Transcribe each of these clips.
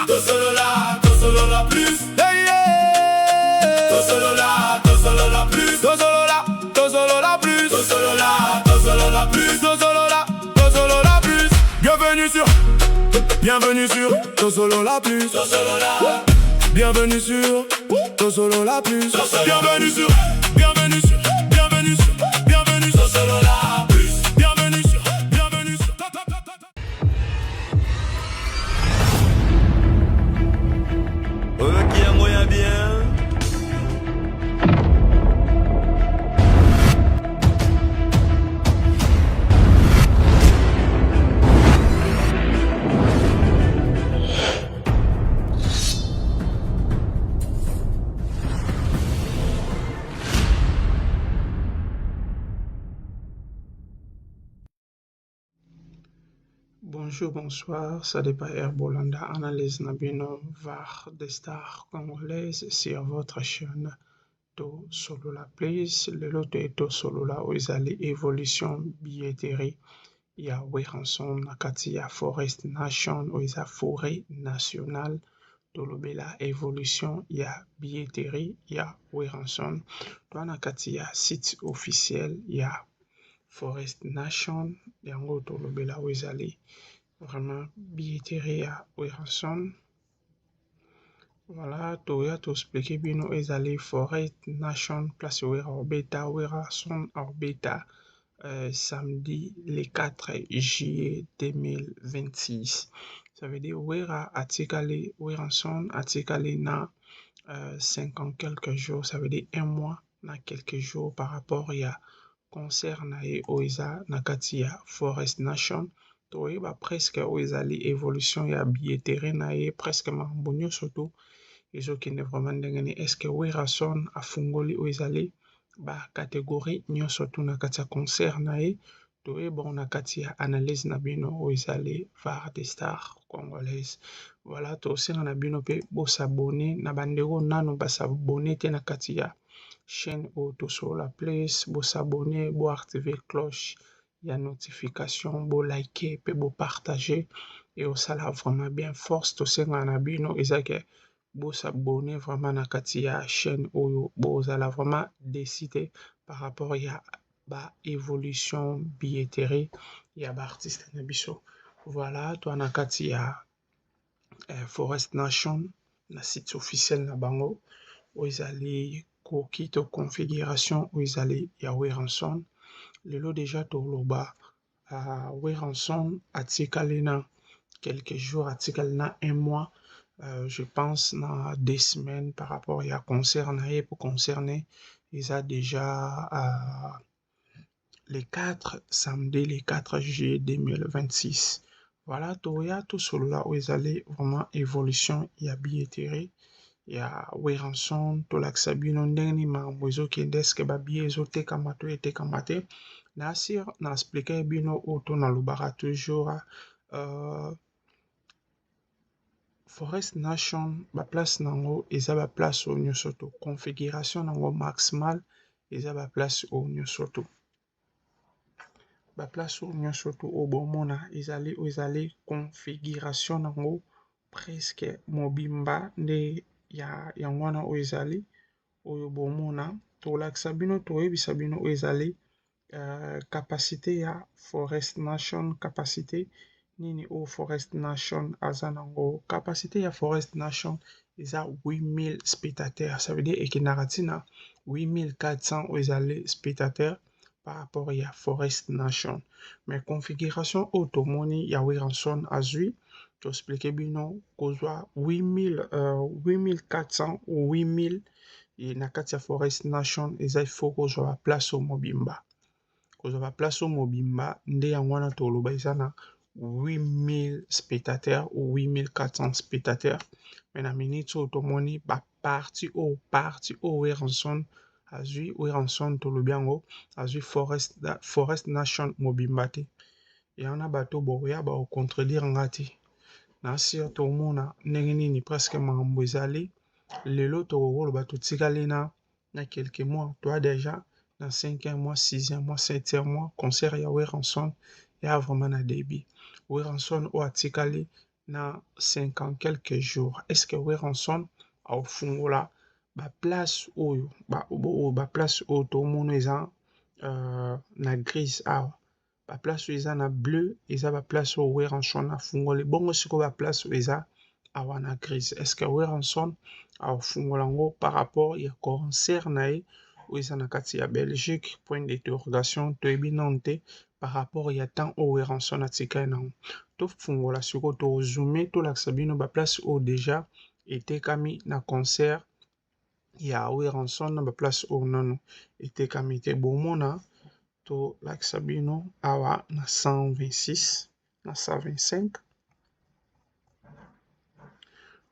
Tosolola plus. Hey, yeah. Tosolola plus. Tosolola plus. Tosolola plus. Tosolola plus. Bienvenue sur Tosolola plus. Bienvenue sur Tosolola plus. Bienvenue sur Tosolola plus. Bienvenue sur Ok, un moyen bien. Bonjour, bonsoir, ça dépend Bolanda, analyse Nabino VAR des stars congolaises sur votre chaîne Tosolola Place. Le lot de Tosolola où ils allaient évolution billetterie. Il y a Weranson, Nakati, il y a Forest Nation, où ils a forêt nationale. Tolobela évolution, il y a billetterie, il y a Weranson. Toi, Nakati, il y a site officiel, il y a Forest Nation, yango tolobela où ils allaient vraiment billetterie à Weranson. Voilà, toya to expliquer bino ils allaient Forest Nation place Wera Orbeta, Weranson Orbeta, samedi le 4 juillet 2026. Ça veut dire Wera atikali Weranson atikali na 50 quelques jours, ça veut dire un mois na quelques jours par rapport à concert na ye oiza na kati ya Forest Nation. Toyeba presque oyo ezali évolution ya billetterie na ye presque makambo nyonso to ezokende vraiment ndenge ni eske Weranson afungoli oyo ezali bacatégorie nyonso to na kati ya concert na ye. Toyeba na kati ya analyse na bino oyo ezali VAR des stars congolaises. Voilà, tosenga na bino mpe bosabone na bandeko nano basabone te na kati ya chaîne oyo Tosolola Place, bosabone, boactiver cloche ya notification, bolike pe bopartage et osala vraiment bien force tosenga na bino ezake bosabone vraiment na kati ya chaîne oyo bozala vraiment décidé par rapport ya ba évolution billetterie ya ba artiste na biso. Voilà, toi na kati ya Forest Nation na site officiel na bango oyo ezali koki to configuration oyo ezali ya Weranson. Lelo déjà toloba Weranson atikali na quelques jours, atikali na un mois, je pense na 2 semaines par rapport à concert na ye pour concerner ils a déjà le 4 samedi le 4 juillet 2026. Voilà, toya Tosolola où ils allaient vraiment évolution ya billetterie ya Weranson tolakisa bino ndenge nini makambo ezokende eske babillet ezotekama to etekama te. Nasir na explike bino oyo to nalobaka toujours Forest Nation baplace nango eza baplace oyo nyonso to configuration nango maximale eza baplace oyo nyonso to baplace oyo nyonso to oyo bomona ezali configuration nango presque mobimba nde ya yango wana oyo ezali oyo bomona tolakisa bino toyebisa bino oyo ezali capacité ya Forest Nation, capacité nini oyo Forest Nation aza nango. Capacité ya Forest Nation eza 8000 spectateurs, ça veut dire ekendaka ntina 8400 oyo ezali spectateurs par rapport à Forest Nation. Mais configuration oyo tomoni ya Weranson azwi toexplike bino kozwa 8400 ou 8000 na kati ya Forest Nation eza ifo kozwa baplace oyo mobimba. Kozwa baplace oyo mobimba nde yango wana toloba eza na 8000 spectateurs ou 8400 spectateurs. Mais na minute oyo tomoni parti oyo Weranson azwi Weranson tolobi yango azwi Forest Nation mobimba te. Yana bato boya bakontredire nga te. Nasir tomona ndenge nini presque makambo ezali lelo tokoloba totikali na quelques mois toi déjà na 5e mois 6e mois 7e mois concert ya Weranson ya vraiment na début. Weranson oyo atikali na 50 quelques jours. Est-ce que Weranson a fungola ba place oyo ba place oyo tomona eza na grise awa ba place oyo eza na bleu eza ba place oyo Weranson a fungoli bongo siko ba place oyo eza awa na grise. Est-ce que Weranson a fungola ngo par rapport ya concert na ye oyo eza na kati ya Belgique? Point d'interrogation. Toyebi nanu te par rapport ya temps oyo Weranson atikali nango. Tofungola siko tozoome tolakisa bino ba place oyo déjà etekami na concert ya Weranson na ba place oyo nano etekami te. Bomona tolakisa bino awa na 126 na 125.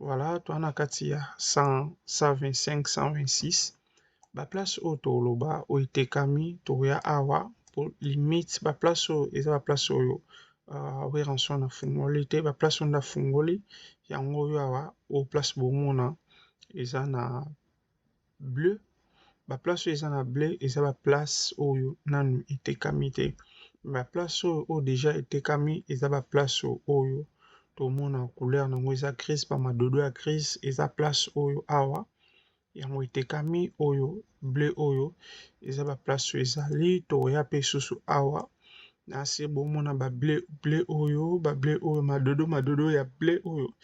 Voilà, toa na kati ya 125 126 ba place oyo toloba oyo etekami toya awa pour limite ba place oyo eza ba place oyo Weranson afungoli te. Ba place oyo ndafungoli yango oyo awa o place bomona eza na bleu. Ba place oyo eza na bleu eza ba place oyo nanu etekami te. Ba place oyo déjà etekami eza ba place oyo tomona couleur nango eza grise, ba madodo ya grise eza place oyo awa yango etekami. Oyo bleu oyo eza ba place oyo ezali toya pe susu awa na se bomona ba bleu oyo madodo ya bleu oyo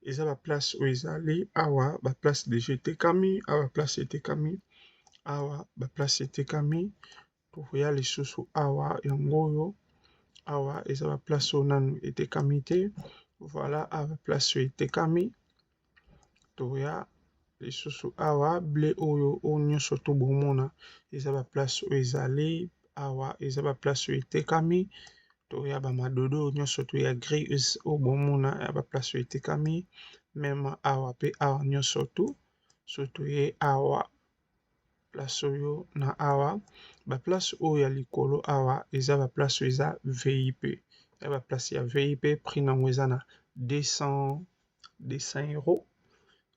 eza ba place oyo ezali awa ba place déjà etekami awa place etekami awa ba place etekami toya lisusu awa yango oyo awa eza ba place oyo nanu etekami te. Voilà awa place oyo etekami toya lisusu awa bleu oyo nyonso to bomona eza ba place oyo ezali awa eza ba place oyo etekami toya ba madodo nyonso to ya gris oyo bomona ya ba place oyo etekami meme awa pe awa nyonso to so toye awa place oyo na awa ba place oyo ya likolo awa eza ba place oyo eza VIP. Ya ba place ya VIP prix nango eza na 200 euros.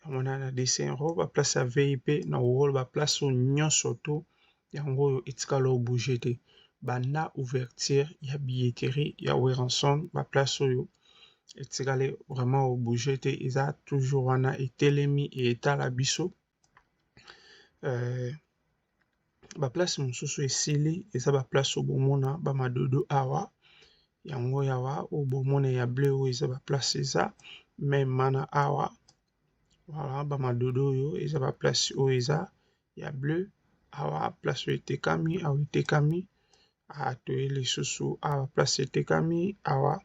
Mona na 200 euros ba place ya VIP na wolo ba place oyo nyonso to yango oyo etikala o bouger te. Banda ouverture ya billetterie ya Weranson ba place oyo etikale vraiment o bouger te eza toujours wana etelemi etala biso. Ba place mosusu esili eza ba place oyo bomona ba madodo awa yango yawa oyo bomona ya bleu oyo eza ba place eza même mana awa. Voilà ba madodo oyo eza ba place oyo eza ya bleu awa place oyo etekami awa etekami toye lisusu awa place etekami awa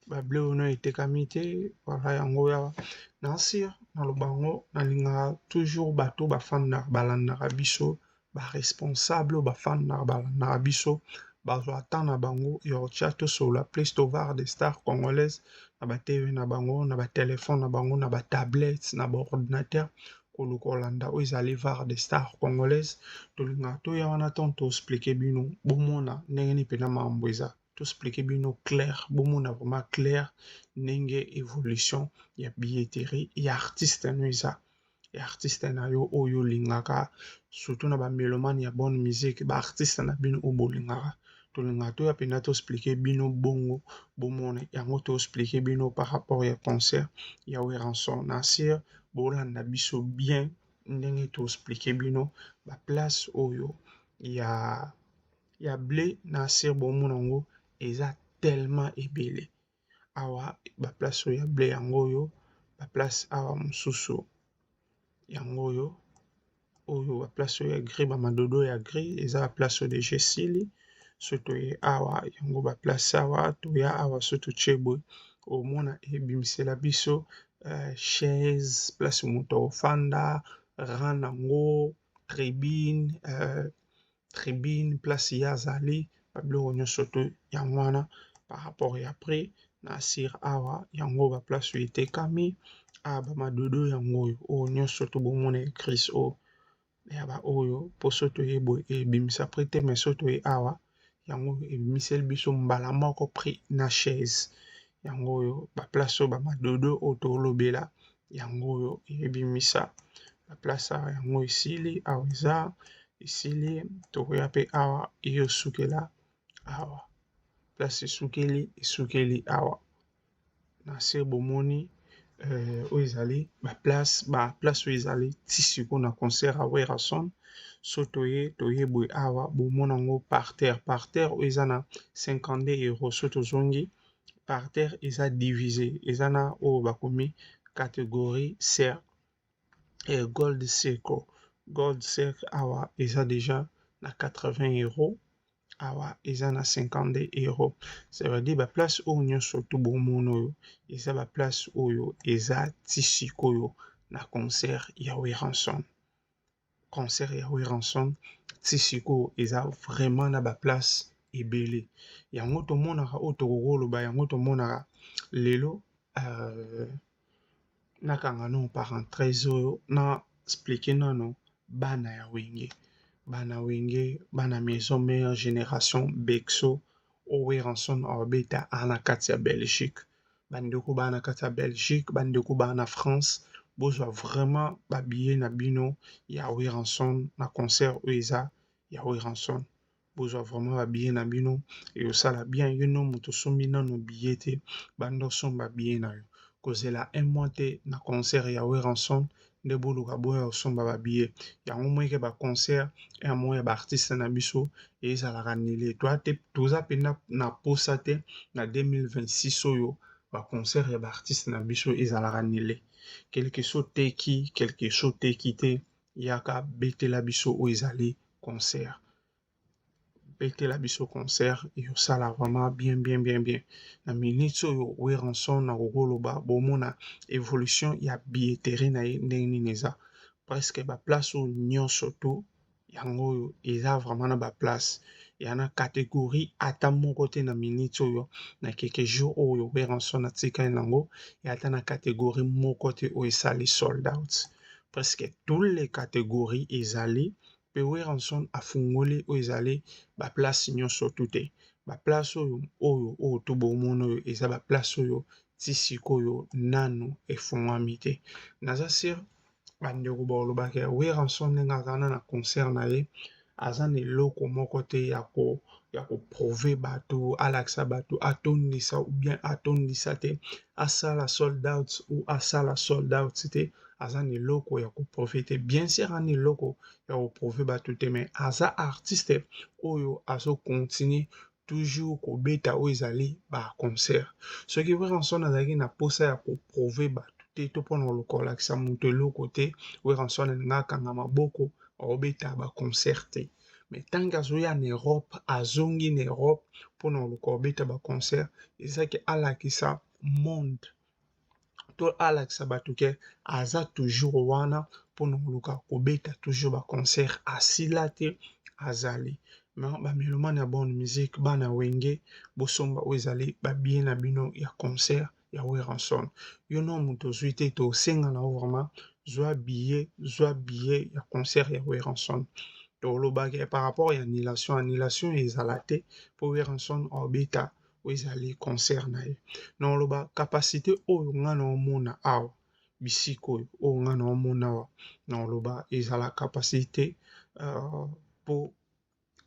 ba bleu oyo etekami te. Voilà yango yawa na nsir na lobango nalingaka toujours bato bafandaka balandaka biso ba responsable bafandaka balandaka biso bazwa temps na bango ya kotia tosolola plus tovar des stars congolaises na ba TV na bango na ba téléphone na bango na ba tablette na ba ordinateur koluka kolanda oyo ezali var des stars congolaises. Tolingaka toya wana ntango toexplike bino bomona ndenge nini mpena makambo eza toexplike bino clair bomona vraiment clair ndenge évolution ya billetterie ya artiste no eza ya artiste na yo oyo olingaka surtout na ba mélomane ya bonne musique ba artiste na bino oyo bolingaka tolingaka toya mpena toexplike bino bongo bomona yango toexplike bino par rapport ya concert ya Weranson na sir bolanda biso bien ndenge toexplike bino ba place oyo ya bleu na sir bomona yango eza tellement ebele awa ba place oyo ya bleu yango oyo ba place awa mosusu yango oyo ba place oyo ya gris ba madodo ya gris eza ba place oyo déjà esili so toye awa yango ba place awa toya awa so totie boye omona ebimisela biso chaise place moto ofanda rang nango tribune place ya azali babiloko nyonso to yango wana par rapport ya prix na sir awa yango ba place oyo etekami ba madodo yango oyo nyonso to bomona gris oyo ya ba oyo po so toye boye ebimisa prix te mais so toye awa yango ebimiseli biso mbala moko prix na chaise yango oyo ba place oyo ba madodo oyo tolobela yango oyo ebimisa ba place awa yango esili awa eza esili tokoya pe awa eyosukela awa place esukeli awa na se bomoni oyo ezali place oyo ezali ti sikoyo na concert ya Werenson. So toye boye awa bomona yango par terre oyo eza na 52 €. So tozongi par terre eza divisé, eza na oyo bakomi catégorie gold circle awa eza déjà na 80 €, awa eza na 52 €. Ça veut dire place oyo nyonso to bomona oyo eza place oyo eza ti sikoyo na concert ya Werenson. Concert ya Werenson ti sikoyo eza vraiment na place ebele. Yango tomonaka oyo tokoloba yango tomonaka lelo nakanga no parenthèse oyo na expliquer nano bana ya wenge, bana maison meilleure génération Bexo o Werenson obeta ana kati ya Belgique. Bandeko bana kati ya Belgique, bandeko bana France, bozwa vraiment babillet na bino ya Werenson na concert oyo eza ya Werenson. Bozwa vraiment babillet na bino eyosala bien. Yo no moto osombi nano billet te, bando osomba billet na yo kozela 1 mois te na concert ya Werenson nde boluka boya osomba babillet. Yango moyeke baconcert ya moya baartiste na biso ezalaka nile toza pena na posa te na 2026 oyo baconcert ya baartiste na biso ezalaka nile. Quelque chose teki te yaka betela biso oyo ezali concert. Betela biso concert eyosala vraiment bien. Na minute oyo Werenson na kokoloba bomona évolution ya billetterie na ye ndenge nini eza. Presque place oyo nyonso to yango oyo eza vraiment na place ya na catégorie ata moko te na minute oyo na quelques jours oyo Werenson atikali nango ya ata na catégorie moko te oyo esali sold out. Presque toutes les catégories ezali pe Werenson afungoli oyo ezali place nyonso te. Place oyo to bomona oyo eza place oyo ti sikoyo nanu efungwami te. Naza sur bandeko balobaka Werenson ndenge azana na concert na ye aza na eloko moko te ya koprouve bato, alakisa bato atondisa ou bien atondisa te, asala sold out ou asala sold out te. Aza na eloko ya koprouve te. Bien sûr ana eloko ya koprouve bato te, mais aza artiste oyo azo continue toujours kobeta oyo ezali ba concert. Soki Werenson azalaki na posa ya koprouve bato te to mpona kolakisa moto eloko te, Werenson alingi akanga maboko obeta ba concert te. Mais tant azoya en Europe, azongi na Europe mpona kobeta ba concert, ezaki alakisa monde to alakisa bato ke aza toujours wana mpona koluka kobeta toujours ba concert, asila te azali. Bamelomane ya bonne musique bana wenge bosomba oyo ezali babillet na bino ya concert ya Werenson. Yo no moto ozwi te tosenga na vraiment zwa billet ya concert ya Werenson. Tolobaka par rapport ya annulation ezala te po Werenson obeta oyo ezali concert na ye. Noloba capacité oyo nga na omona awa bisika oyo nga na omona awa noloba ezala capacité po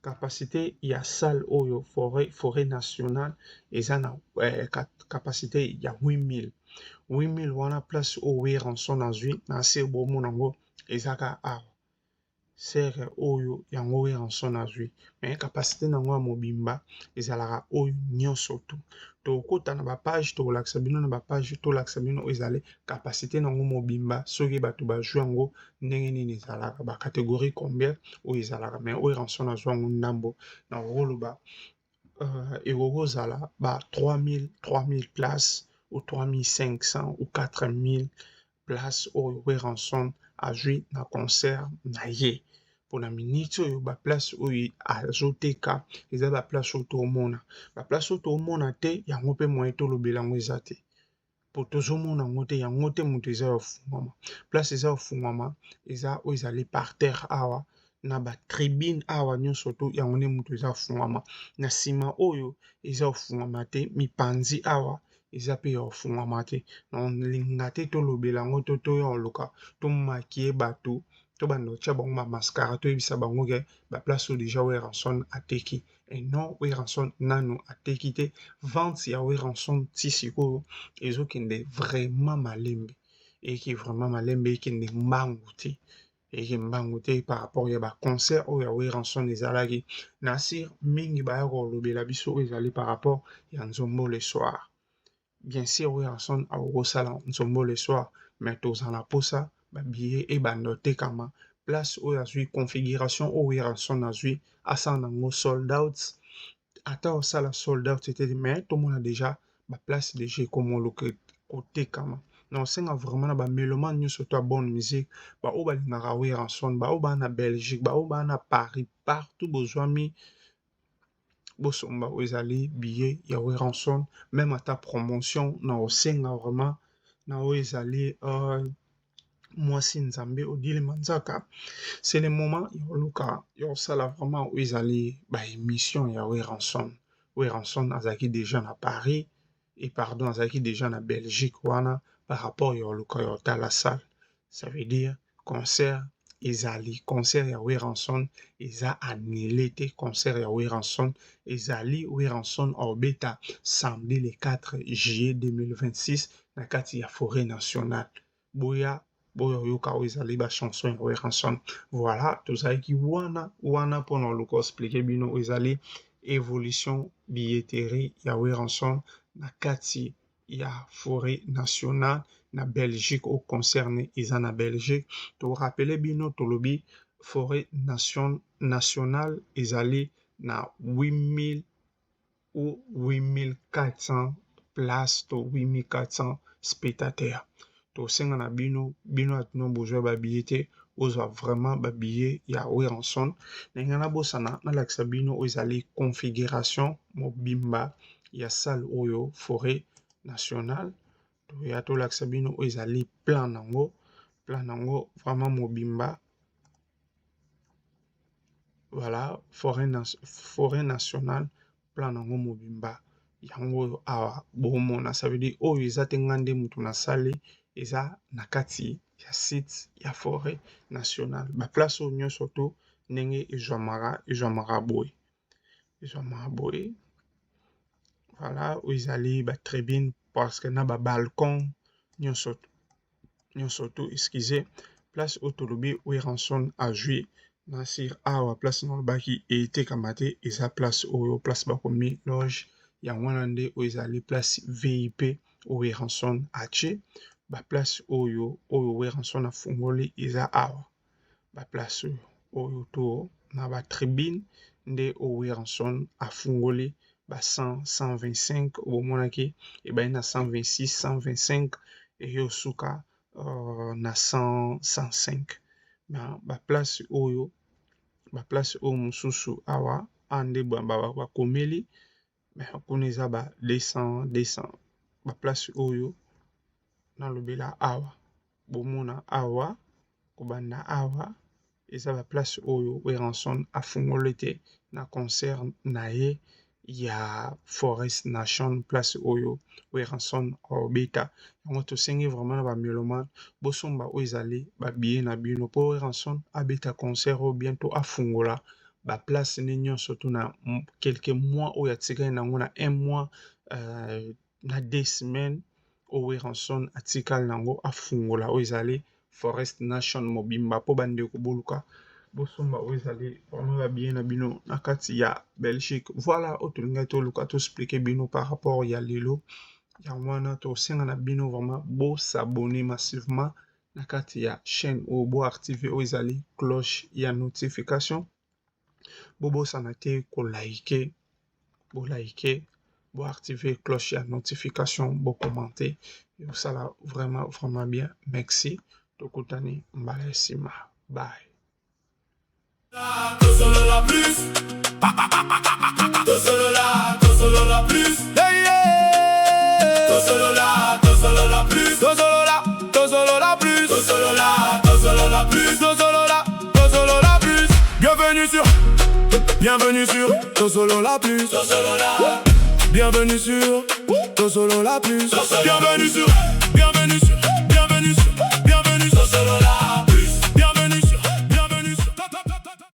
capacité ya salle oyo forêt nationale eza na capacité ya 8000 wana place oyo Werenson azwi na se bomona yango ezaka awa serre oyo yango Werenson azwi, mais capacité nango ya mobimba ezalaka oyo nyonso tu. Tokota na bapage tokolakisa bino na bapage tolakisa bino oyo ezali capacité nango mobimba soki bato bazwi yango ndenge nini ezalaka ba catégorie combien oyo ezalaka, mais Werenson azwi yango ndambo na kokoloba ekokozala ba 3000 places ou 3500 ou 4000 places oyo Werenson azwi na concert na ye. Pona minute oyo ba place oyo azoteka eza ba place oyo tomona. Ba place oyo tomona te yango pe moye tolobela yango eza te. Po tozomona yango te yango te moto eza ofungwama. Place eza ofungwama eza oyo ezali par terre awa na ba tribune awa nyonso to yango nde moto eza ofungwama. Na nsima oyo eza ofungwama te, mipanzi awa eza pe ya ofungwama te. Linga te tolobela yango to toya oluka tomakie bato to bando tia bango mascara to yebisa bango ke place oyo déjà Weranson ateki. Et non, Weranson nano ateki te. Vente ya Weranson ti sikoyo ezokende vraiment malembe, eki vraiment malembe, ekende mbangu te, eki mbangu te par rapport ya concert oyo ya Weranson ezalaki. Nasir mingi baya kolobela biso oyo ezali par rapport ya Nzombo le soir. Bien sûr, Weranson akokosala Nzombo le soir, mais tozala posa babillet ebanda otekama. Place oyo azwi configuration oyo Weranson azwi asala nango sold out. Ata osala sold out tete, mais tomona déjà place déjà ekomoloka kotekama. Na osenga vraiment na bamélomane nyonso to ya bonne musique, baoyo balingaka Weranson, baoyo baa na Belgique, baoyo baa na Paris, partout bozwami bosomba oyo ezali billet ya Weranson. Même ata promotion na osenga vraiment na oyo ezali mwasi Nzambe Odile Manzaka. C'est le moment yoluka yosala vraiment oyo ezali émission ya Weranson. Weranson azalaki déjà na Paris et pardon azalaki déjà na Belgique wana par rapport yoluka yotala salle. Ça veut dire concert ezali, concert ya Weranson eza annulé te, concert ya Weranson ezali. Weranson obeta samedi le 4 juillet 2026 na kati ya Forêt Nationale. Boya yoka ezali ba chanson ya Weranson. Voilà, tozalaki wana pona luko expliquer bino ezali évolution billetterie ya Weranson na kati ya Forêt Nationale na Belgique au concerné eza na Belgique. To rappeler bino tolobi Forêt Nationale ezali na 8000 ou 8400 places to 8400 spectateurs. To senga na bino atino besoin ba billet te, ozwa vraiment ba billet ya Weranson. Nengana bosana na laksa bino ezali configuration mobimba ya salle oyo Forêt Nationale. To ya to laksa bino ezali plan nango vraiment mobimba. Voilà, Forêt Nationale plan nango mobimba yango awa bomona. Ça veut dire oyo eza te ngande mutu na sale eza na kati ya site ya Forêt Nationale. Ba place oyo nyonso to ndenge ezwamaka boye. Voilà, oyo ezali ba tribune parce que na ba balcon nyonso to excusez. Place oyo tolobi Weranson a joué Nasir awa place na lobaki etekama te eza place oyo place bakomi loge yango wana nde oyo ezali place VIP oyo Weranson atie. Ba place oyo Weranson afungoli eza awa. Ba place oyo to na ba tribune nde oyo Weranson afungoli ba 100 125 omonaki e ba na 126 125 et yo suka na 100 105. Na ba place oyo mususu awa ande ba komeli mais kuna eza ba 200 ba place oyo na lobela awa bomona awa kobanda awa eza ba place oyo Weranson afungoli te na concert na ye ya Forêt Nationale. Place oyo Weranson obeta yango tosengi vraiment na ba mélomane bosomba oyo ezali ba billet na bino po Weranson abeta concert oyo bientôt afungola ba place ne nyonso to na quelques mois oyo atikali nango na 1 mois na 2 semaines oyo Weranson atikali nango afungola oyo ezali Forêt Nationale mobimba po bandeko boluka bosomba oyo ezali vraiment ba billet na bino na kati ya Belgique. Voilà oyo tolingai toluka to expliquer bino par rapport ya lelo yango wana tosenga na bino vraiment bo s'abonner massivement na kati ya chaîne oyo bo activer oyo ezali cloche ya notification. Bobosana te ko liker, bo activer cloche ya notification, bo commenter. Et ça là vraiment bien. Merci. Tokutani mbala sima. Bye. Solo la plus. Solo la plus. Hey yeah. Solo la plus. Solo la plus. Solo la plus. Bienvenue sur Solo la plus. Bienvenue sur Solo la plus. Bienvenue sur